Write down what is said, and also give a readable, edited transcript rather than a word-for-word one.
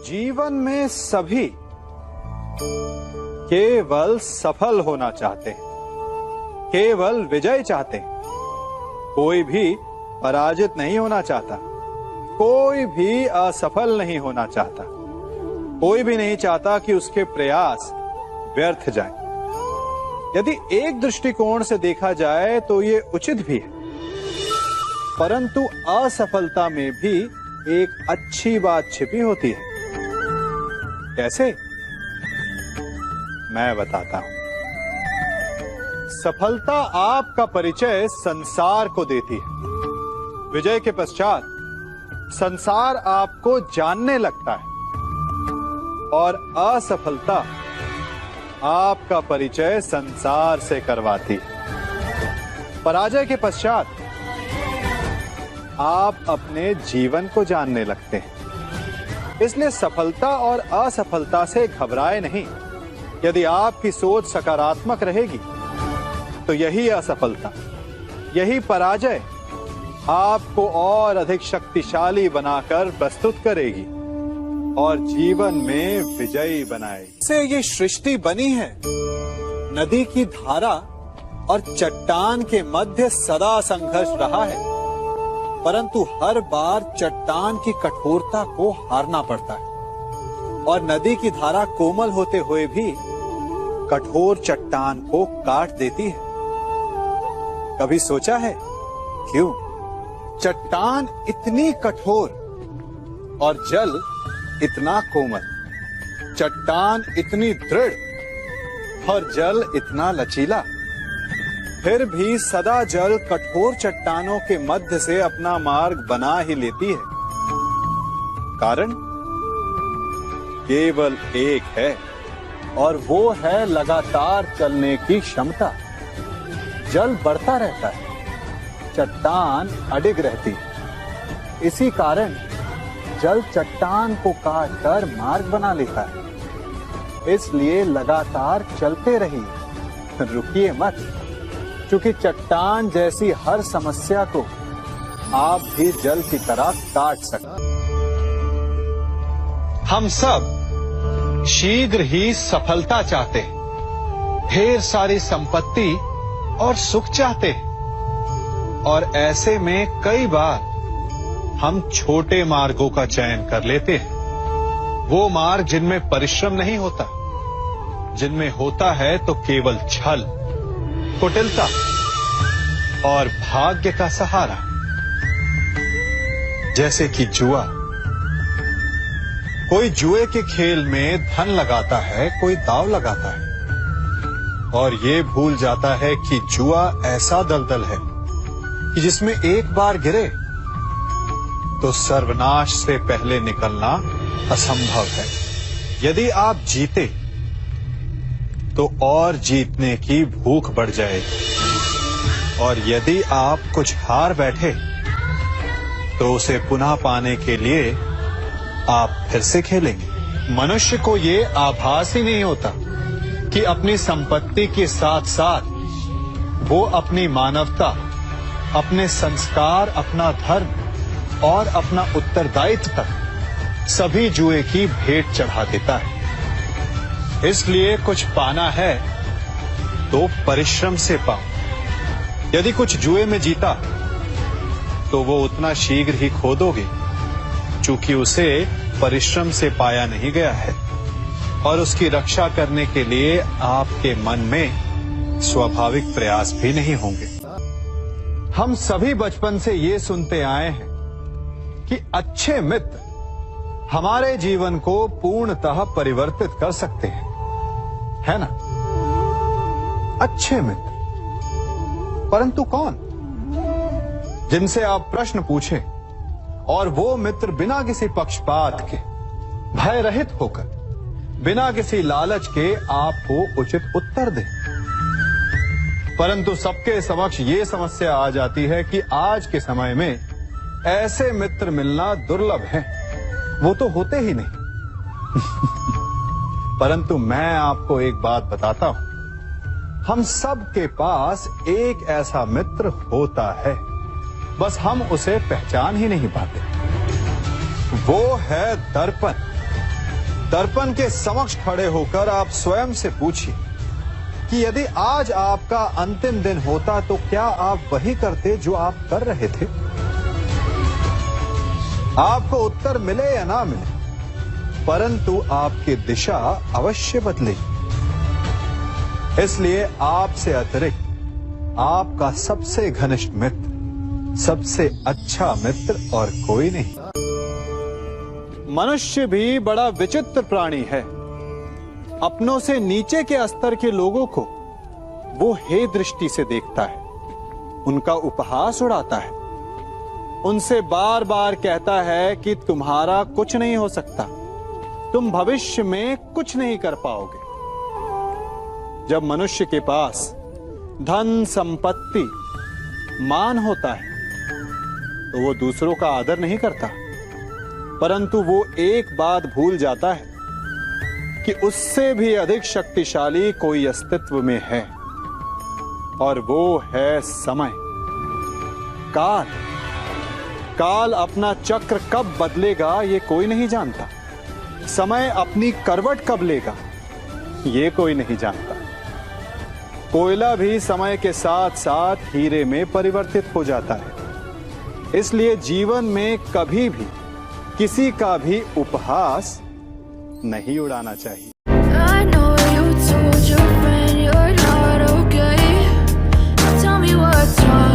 जीवन में सभी केवल सफल होना चाहते हैं, केवल विजय चाहते हैं। कोई भी पराजित नहीं होना चाहता, कोई भी असफल नहीं होना चाहता, कोई भी नहीं चाहता कि उसके प्रयास व्यर्थ जाएं। यदि एक दृष्टिकोण से देखा जाए तो ये उचित भी है, परंतु असफलता में भी एक अच्छी बात छिपी होती है। कैसे? मैं बताता हूं। सफलता आपका परिचय संसार को देती है। विजय के पश्चात संसार आपको जानने लगता है, और असफलता आपका परिचय संसार से करवाती है। पराजय के पश्चात आप अपने जीवन को जानने लगते हैं। इसलिए सफलता और असफलता से घबराए नहीं। यदि आपकी सोच सकारात्मक रहेगी तो यही असफलता, यही पराजय आपको और अधिक शक्तिशाली बनाकर प्रस्तुत करेगी और जीवन में विजयी बनाएगी। से ये सृष्टि बनी है। नदी की धारा और चट्टान के मध्य सदा संघर्ष रहा है, परंतु हर बार चट्टान की कठोरता को हारना पड़ता है, और नदी की धारा कोमल होते हुए भी कठोर चट्टान को काट देती है। कभी सोचा है क्यों चट्टान इतनी कठोर और जल इतना कोमल, चट्टान इतनी दृढ़ और जल इतना लचीला, फिर भी सदा जल कठोर चट्टानों के मध्य से अपना मार्ग बना ही लेती है? कारण केवल एक है, और वो है लगातार चलने की क्षमता। जल बढ़ता रहता है, चट्टान अडिग रहती है। इसी कारण जल चट्टान को काटकर मार्ग बना लेता है। इसलिए लगातार चलते रहिए, रुकिए मत, क्योंकि चट्टान जैसी हर समस्या को आप भी जल की तरह काट सकते। हम सब शीघ्र ही सफलता चाहते हैं, ढेर सारी संपत्ति और सुख चाहते हैं, और ऐसे में कई बार हम छोटे मार्गों का चयन कर लेते हैं। वो मार्ग जिनमें परिश्रम नहीं होता, जिनमें होता है तो केवल छल, कुटिलता और भाग्य का सहारा। जैसे कि जुआ। कोई जुए के खेल में धन लगाता है, कोई दांव लगाता है, और ये भूल जाता है कि जुआ ऐसा दलदल है कि जिसमें एक बार गिरे तो सर्वनाश से पहले निकलना असंभव है। यदि आप जीते तो और जीतने की भूख बढ़ जाएगी, और यदि आप कुछ हार बैठे तो उसे पुनः पाने के लिए आप फिर से खेलेंगे। मनुष्य को ये आभास ही नहीं होता कि अपनी संपत्ति के साथ साथ वो अपनी मानवता, अपने संस्कार, अपना धर्म और अपना उत्तरदायित्व तक सभी जुए की भेंट चढ़ा देता है। इसलिए कुछ पाना है तो परिश्रम से पाओ। यदि कुछ जुए में जीता तो वो उतना शीघ्र ही खो दोगे, चूंकि उसे परिश्रम से पाया नहीं गया है, और उसकी रक्षा करने के लिए आपके मन में स्वाभाविक प्रयास भी नहीं होंगे। हम सभी बचपन से ये सुनते आए हैं कि अच्छे मित्र हमारे जीवन को पूर्णतः परिवर्तित कर सकते हैं, है ना? अच्छे मित्र, परंतु कौन? जिनसे आप प्रश्न पूछें और वो मित्र बिना किसी पक्षपात के, भय रहित होकर, बिना किसी लालच के आपको उचित उत्तर दें। परंतु सबके समक्ष ये समस्या आ जाती है कि आज के समय में ऐसे मित्र मिलना दुर्लभ है, वो तो होते ही नहीं। परंतु मैं आपको एक बात बताता हूं, हम सब के पास एक ऐसा मित्र होता है, बस हम उसे पहचान ही नहीं पाते। वो है दर्पण। दर्पण के समक्ष खड़े होकर आप स्वयं से पूछिए कि यदि आज आपका अंतिम दिन होता तो क्या आप वही करते जो आप कर रहे थे? आपको उत्तर मिले या ना मिले, परंतु आपकी दिशा अवश्य बदलेगी। इसलिए आपसे अतिरिक्त आपका सबसे घनिष्ठ मित्र, सबसे अच्छा मित्र और कोई नहीं। मनुष्य भी बड़ा विचित्र प्राणी है। अपनों से नीचे के स्तर के लोगों को वो हे दृष्टि से देखता है, उनका उपहास उड़ाता है, उनसे बार बार कहता है कि तुम्हारा कुछ नहीं हो सकता, तुम भविष्य में कुछ नहीं कर पाओगे। जब मनुष्य के पास धन, संपत्ति, मान होता है तो वो दूसरों का आदर नहीं करता, परंतु वो एक बात भूल जाता है कि उससे भी अधिक शक्तिशाली कोई अस्तित्व में है, और वो है समय, काल। काल अपना चक्र कब बदलेगा ये कोई नहीं जानता। समय अपनी करवट कब लेगा ये कोई नहीं जानता। कोयला भी समय के साथ साथ हीरे में परिवर्तित हो जाता है। इसलिए जीवन में कभी भी किसी का भी उपहास नहीं उड़ाना चाहिए। I know you told your friend you're not okay. Tell me what's wrong.